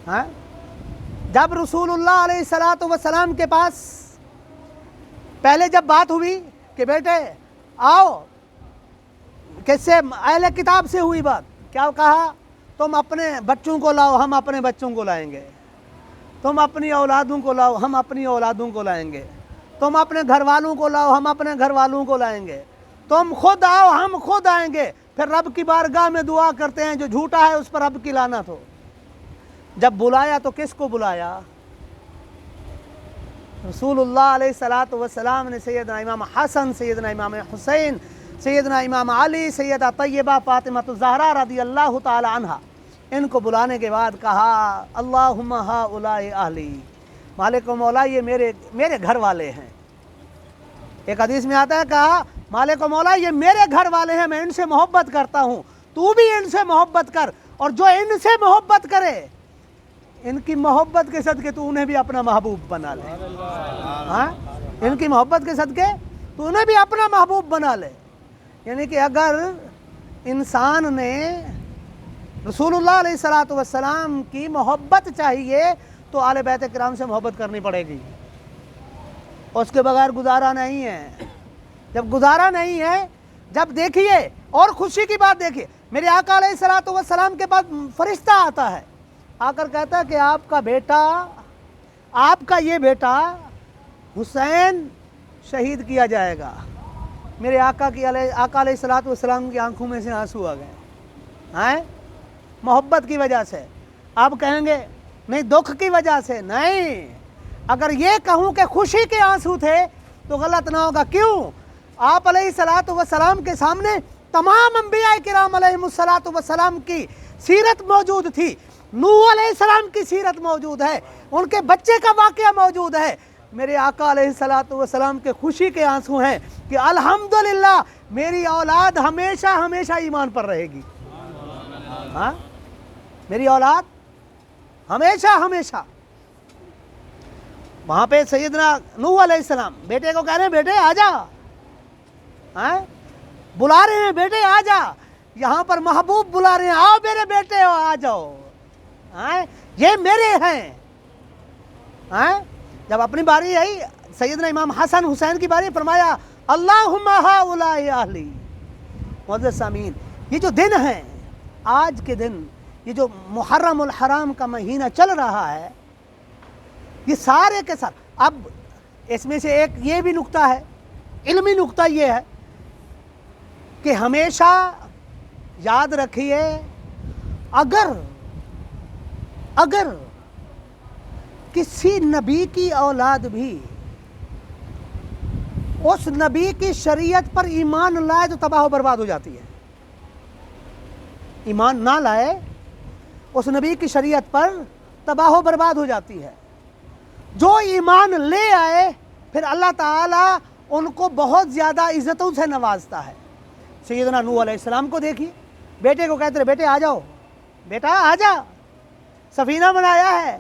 ہاں جب رسول اللہ علیہ الصلوۃ والسلام کے پاس پہلے جب بات ہوئی کہ بیٹے آؤ، کس سے؟ اہل کتاب سے ہوئی بات، کیا کہا؟ تم اپنے بچوں کو لاؤ، ہم اپنے بچوں کو لائیں گے، تم اپنی اولادوں کو لاؤ، ہم اپنی اولادوں کو لائیں گے، تم اپنے گھر والوں کو لاؤ، ہم اپنے گھر والوں کو لائیں گے، تم خود آؤ، ہم خود آئیں گے۔ پھر رب کی بارگاہ میں دعا کرتے ہیں جو جھوٹا ہے اس پر رب کی لعنت ہو۔ جب بلایا تو کس کو بلایا؟ رسول اللہ علیہ الصلوۃ والسلام نے سیدنا امام حسن، سیدنا امام حسین، سیدنا امام علی، سیدہ طیبہ فاطمہ الزہرا رضی اللہ تعالی عنہا، ان کو بلانے کے بعد کہا اللہم ہؤلاء اہلی، مالک و مولا یہ میرے گھر والے ہیں۔ ایک حدیث میں آتا ہے کہا مالک و مولا یہ میرے گھر والے ہیں، میں ان سے محبت کرتا ہوں، تو بھی ان سے محبت کر، اور جو ان سے محبت کرے ان کی محبت کے صدقے تو انہیں بھی اپنا محبوب بنا لے۔ ہاں ان کی محبت کے صدقے تو انہیں بھی اپنا محبوب بنا لے۔ یعنی کہ اگر انسان نے رسول اللہ علیہ الصلوۃ والسلام کی محبت چاہیے تو آل بیت کرام سے محبت کرنی پڑے گی، اس کے بغیر گزارا نہیں ہے۔ جب گزارا نہیں ہے، جب دیکھیے اور خوشی کی بات دیکھیے، میرے آقا علیہ الصلوۃ والسلام کے پاس فرشتہ آتا ہے، آ کر کہتا ہے کہ آپ کا یہ بیٹا حسین شہید کیا جائے گا۔ میرے آقا علیہ الصلوۃ والسلام کی آنکھوں میں سے آنسو آ گئے ہیں، محبت کی وجہ سے۔ آپ کہیں گے نہیں دکھ کی وجہ سے، نہیں، اگر یہ کہوں کہ خوشی کے آنسو تھے تو غلط نہ ہوگا۔ کیوں؟ آپ علیہ الصلوۃ والسلام کے سامنے تمام انبیاء کرام علیہم الصلوۃ والسلام کی سیرت موجود تھی، نوح علیہ السلام کی سیرت موجود ہے، ان کے بچے کا واقعہ موجود ہے۔ میرے آقا علیہ الصلوۃ والسلام کے خوشی کے آنسو ہیں کہ الحمدللہ میری اولاد ہمیشہ ہمیشہ ایمان پر رہے گی۔ ہاں میری اولاد ہمیشہ ہمیشہ۔ وہاں پہ سیدنا نوح علیہ السلام بیٹے کو کہہ رہے ہیں بیٹے آ جا، بلا رہے ہیں بیٹے آ جا، یہاں پر محبوب بلا رہے ہیں آؤ میرے بیٹے آ جاؤ، یہ میرے ہیں۔ جب اپنی باری آئی سیدنا امام حسن حسین کی باری، فرمایا اللہم ہؤلاء اہلی۔ معزز سامعین، یہ جو دن ہیں، آج کے دن، یہ جو محرم الحرام کا مہینہ چل رہا ہے، یہ سارے کے ساتھ، اب اس میں سے ایک یہ بھی نقطہ ہے، علمی نقطہ یہ ہے کہ ہمیشہ یاد رکھیے اگر کسی نبی کی اولاد بھی اس نبی کی شریعت پر ایمان لائے تو تباہ و برباد ہو جاتی ہے۔ ایمان نہ لائے اس نبی کی شریعت پر تباہ و برباد ہو جاتی ہے۔ جو ایمان لے آئے پھر اللہ تعالیٰ ان کو بہت زیادہ عزتوں سے نوازتا ہے۔ سیدنا نوح علیہ السلام کو دیکھیے، بیٹے کو کہتے رہے بیٹے آ جاؤ، بیٹا آ جا، سفینہ بنایا ہے،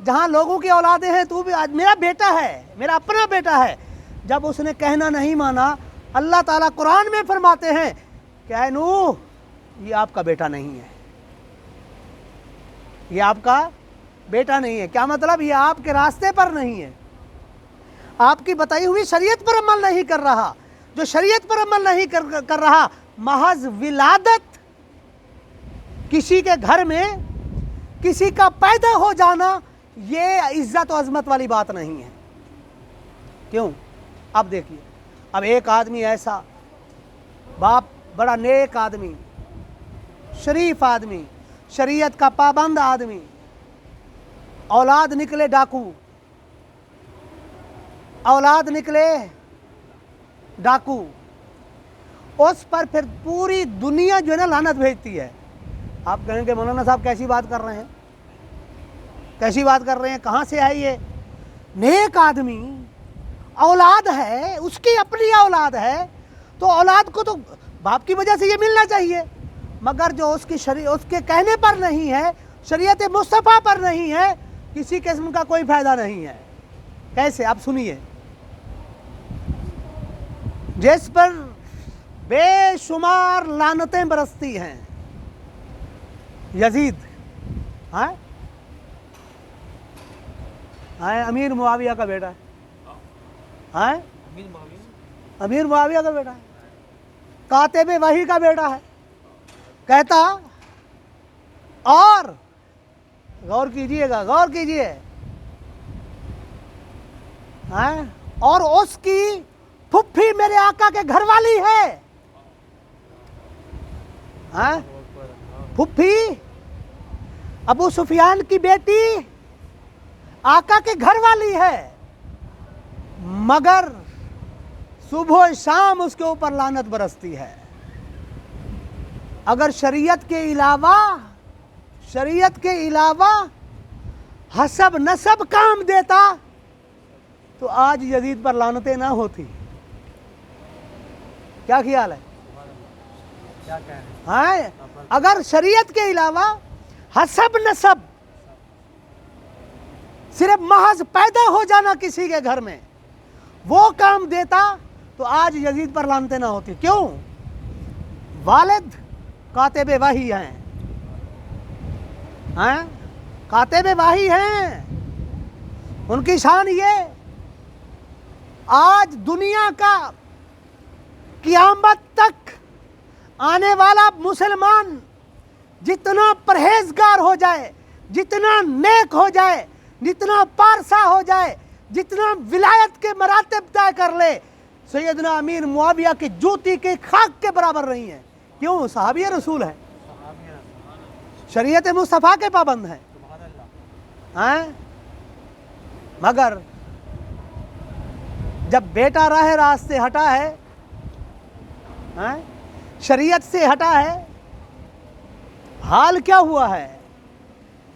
جہاں لوگوں کی اولادیں ہیں تو بھی میرا بیٹا ہے، میرا اپنا بیٹا ہے۔ جب اس نے کہنا نہیں مانا، اللہ تعالیٰ قرآن میں فرماتے ہیں کہ اے نوح یہ آپ کا بیٹا نہیں ہے، یہ آپ کا بیٹا نہیں ہے۔ کیا مطلب؟ یہ آپ کے راستے پر نہیں ہے، آپ کی بتائی ہوئی شریعت پر عمل نہیں کر رہا۔ جو شریعت پر عمل نہیں کر رہا، محض ولادت، کسی کے گھر میں کسی کا پیدا ہو جانا، یہ عزت و عظمت والی بات نہیں ہے۔ کیوں؟ اب دیکھیے، اب ایک آدمی ایسا، باپ بڑا نیک آدمی، شریف آدمی، شریعت کا پابند آدمی، اولاد نکلے ڈاکو، اولاد نکلے ڈاکو، اس پر پھر پوری دنیا جو ہے نا لعنت بھیجتی ہے۔ آپ کہیں گے مولانا صاحب کیسی بات کر رہے ہیں، کیسی بات کر رہے ہیں، کہاں سے ہے یہ؟ نیک آدمی، اولاد ہے، اس کی اپنی اولاد ہے، تو اولاد کو تو باپ کی وجہ سے یہ ملنا چاہیے، مگر جو اس کے کہنے پر نہیں ہے، شریعت مصطفیٰ پر نہیں ہے، کسی قسم کا کوئی فائدہ نہیں ہے۔ کیسے؟ آپ سنیے، جس پر بے شمار لعنتیں برستی ہیں، یزید، अमीर मुआविया का बेटा है, अमीर मुआविया का बेटा है, कातिब वही का बेटा है। कहता, और गौर कीजिएगा, गौर कीजिए, और उसकी फुफ्फी मेरे आका के घर वाली है। फुफ्फी अबू सुफियान की बेटी आका के घर वाली है, मगर सुबह शाम उसके ऊपर लानत बरसती है। अगर शरीयत के अलावा हसब नसब काम देता तो आज यजीद पर लानतें ना होती। क्या ख्याल है? क्या कह रहे हैं? अगर शरीयत के अलावा हसब नसब, सिर्फ महज पैदा हो जाना किसी के घर में, वो काम देता तो आज यजीद पर लानतें ना होती। क्यों? वालिद कातिब वही हैं, कातिब वही हैं। उनकी शान ये, आज दुनिया का क़यामत तक आने वाला मुसलमान जितना परहेजगार हो जाए, जितना नेक हो जाए, जितना पारसा हो जाए, जितना विलायत के मरातब तय कर ले, सैयदना अमीर मुआविया की जूती के खाक के बराबर नहीं है। क्यों? सहाबी रसूल है, शरीयत मुस्तफ़ा के पाबंद हैं। मगर जब बेटा राह रास्ते हटा है, शरीयत से हटा है, हाल क्या हुआ है।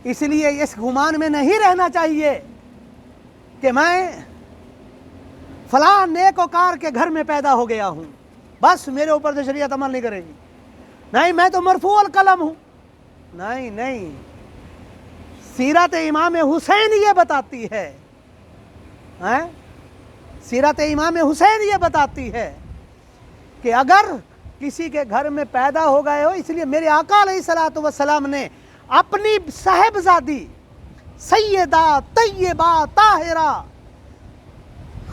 इसलिए इस गुमान में नहीं रहना चाहिए कि मैं फलां नेकोकार के घर में पैदा हो गया हूँ, बस मेरे ऊपर से शरीयत अमल नहीं करेगी। नहीं, मैं तो मरफूअल कलम हूँ। नहीं नहीं, सीरत इमाम हुसैन ये बताती है, सीरत इमाम हुसैन ये बताती है कि अगर किसी के घर में पैदा हो गए हो, इसलिए मेरे आका अलैहिस्सलातु वस्सलाम ने अपनी साहिबजादी सैयदा तय्यबा ताहिरा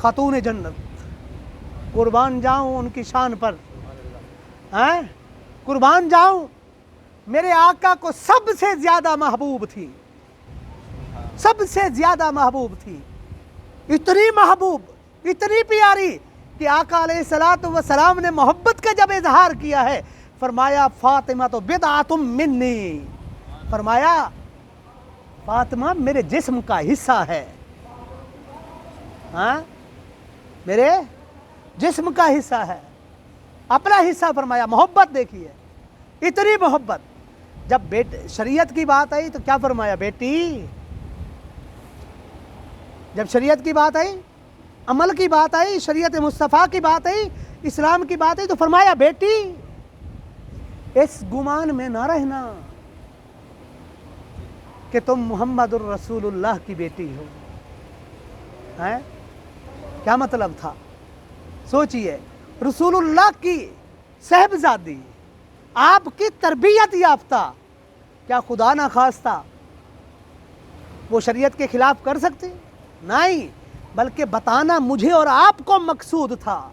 खातून जन्नत, कुर्बान जाऊं उनकी शान पर, कुर्बान जाऊं, मेरे आका को सबसे ज्यादा महबूब थी, सबसे ज्यादा महबूब थी। इतनी महबूब, इतनी प्यारी कि आका अलैहिस्सलातु वस्सलाम ने मोहब्बत का जब इजहार किया है, फरमाया फातिमा तो बिदअतुम मिन्नी, फरमाया फातिमा मेरे जिस्म का हिस्सा है, मेरे जिस्म का हिस्सा है, अपना हिस्सा फरमाया। मोहब्बत देखिए, इतनी मोहब्बत। जब शरीयत की बात आई तो क्या फरमाया? बेटी, जब शरीयत की बात आई, अमल की बात आई, शरीयत मुस्तफ़ा की बात आई, इस्लाम की बात आई, तो फरमाया बेटी इस गुमान में ना रहना कि तुम मुहम्मदुर रसूलुल्लाह की बेटी हो। हैं? क्या मतलब था? सोचिए, रसूलुल्लाह की साहिबजादी, आपकी तरबियत याफ्ता, क्या खुदा ना खास्ता वो शरीयत के खिलाफ कर सकते? नहीं, बल्कि बताना मुझे और आपको मकसूद था,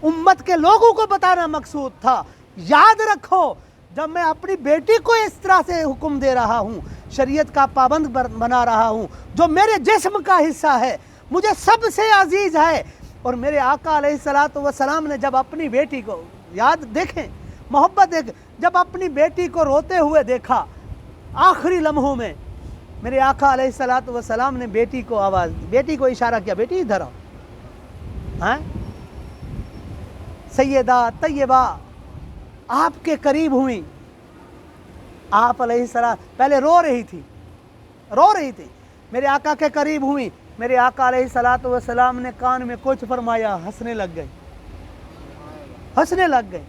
उम्मत के लोगों को बताना मकसूद था। याद रखो, जब मैं अपनी बेटी को इस तरह से हुक्म दे रहा हूँ, शरीयत का पाबंद बना रहा हूँ, जो मेरे जिस्म का हिस्सा है, मुझे सबसे अजीज है, और मेरे आका अलैहिस्सलातु वस्सलाम ने जब अपनी बेटी को, याद देखें, मोहब्बत देखें, जब अपनी बेटी को रोते हुए देखा आखिरी लम्हों में, मेरे आका अलैहिस्सलातु वस्सलाम ने बेटी को आवाज़ दी, बेटी को इशारा किया, बेटी इधर आओ। सैयदा तय्यबा आपके करीब हुई, आप अलैहिस्सलाम पहले रो रही थी, मेरे आका के करीब हुई, मेरे आका अलैहिस्सलातु वस्सलाम ने कान में कुछ फरमाया, हंसने लग गए।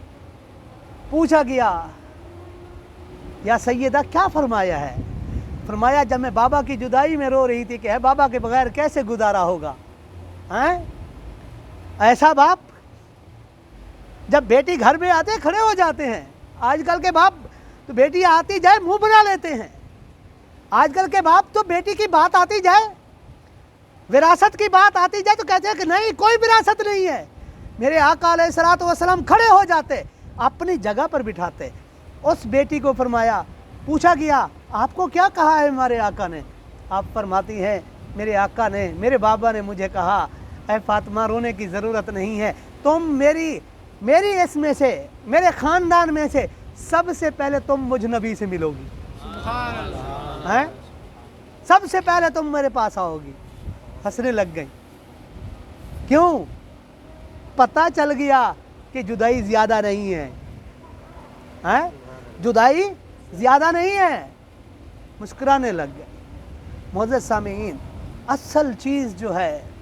पूछा गया, या सैयदा क्या फरमाया है? फरमाया, जब मैं बाबा की जुदाई में रो रही थी कि है बाबा के बगैर कैसे गुजारा होगा। ऐसा बाप, जब बेटी घर में आते खड़े हो जाते हैं। आजकल के बाप तो बेटी आती जाए मुंह बना लेते हैं। आजकल के बाप तो बेटी की बात आती जाए विरासत की बात आती जाए तो कहते हैं कि नहीं, कोई विरासत नहीं है। मेरे आका अलैहिस्सलातु वस्सलाम खड़े हो जाते, अपनी जगह पर बिठाते। उस बेटी को फरमाया, पूछा गया आपको क्या कहा है हमारे आका ने? आप फरमाती हैं मेरे आका ने, मेरे बाबा ने मुझे कहा, ऐ फातिमा रोने की ज़रूरत नहीं है, तुम मेरी इसमें से, मेरे ख़ानदान में से सबसे पहले तुम मुझ नबी से मिलोगी, हैं? सबसे पहले तुम मेरे पास आओगी। हंसने लग गई। क्यों? पता चल गया कि जुदाई ज़्यादा नहीं है, हैं? जुदाई ज़्यादा नहीं है। मुस्कुराने लग गए। मोअज़्ज़ज़ सामीईन, असल चीज़ जो है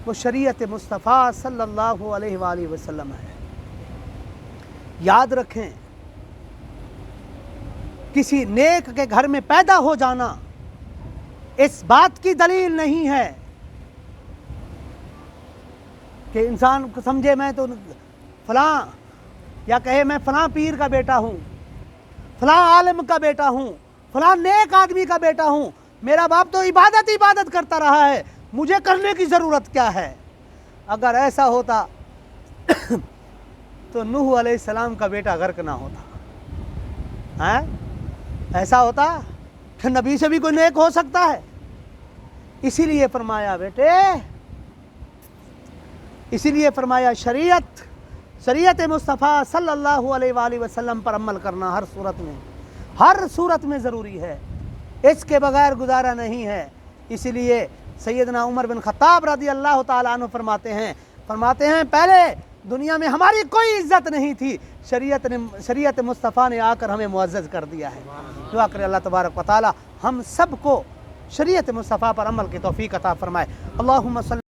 वो शरीयत मुस्तफ़ा सल्लल्लाहु अलैहि वसल्लम है। याद रखें, किसी नेक के घर में पैदा हो जाना इस बात की दलील नहीं है कि इंसान को समझे मैं तो फलां, या कहे मैं फलां पीर का बेटा हूँ, फलां आलिम का बेटा हूँ, फलां नेक आदमी का बेटा हूँ, मेरा बाप तो इबादत करता रहा है, मुझे करने की ज़रूरत क्या है? अगर ऐसा होता तो नूह अलैहिस्सलाम का बेटा गर्क ना होता, हैं? ऐसा होता कि नबी से भी कोई नेक हो सकता है। इसीलिए फरमाया बेटे, इसीलिए फरमाया शरीयत मुस्तफ़ा सल्लल्लाहु अलैहि वसल्लम पर अमल करना हर सूरत में ज़रूरी है, इसके बगैर गुजारा नहीं है। इसीलिए सैयदना उमर बिन खत्ताब रज़ी अल्लाह ताला अन्हु फरमाते हैं पहले दुनिया में हमारी कोई इज्जत नहीं थी, शरीयत मुस्तफ़ा ने आकर हमें मुअज़्ज़ज़ कर दिया है। दुआ करें अल्लाह तबारक व तआला हम सबको शरीयत मुस्तफ़ा पर अमल की तौफ़ीक़ अता फ़रमाए। अल्लाहुम्मा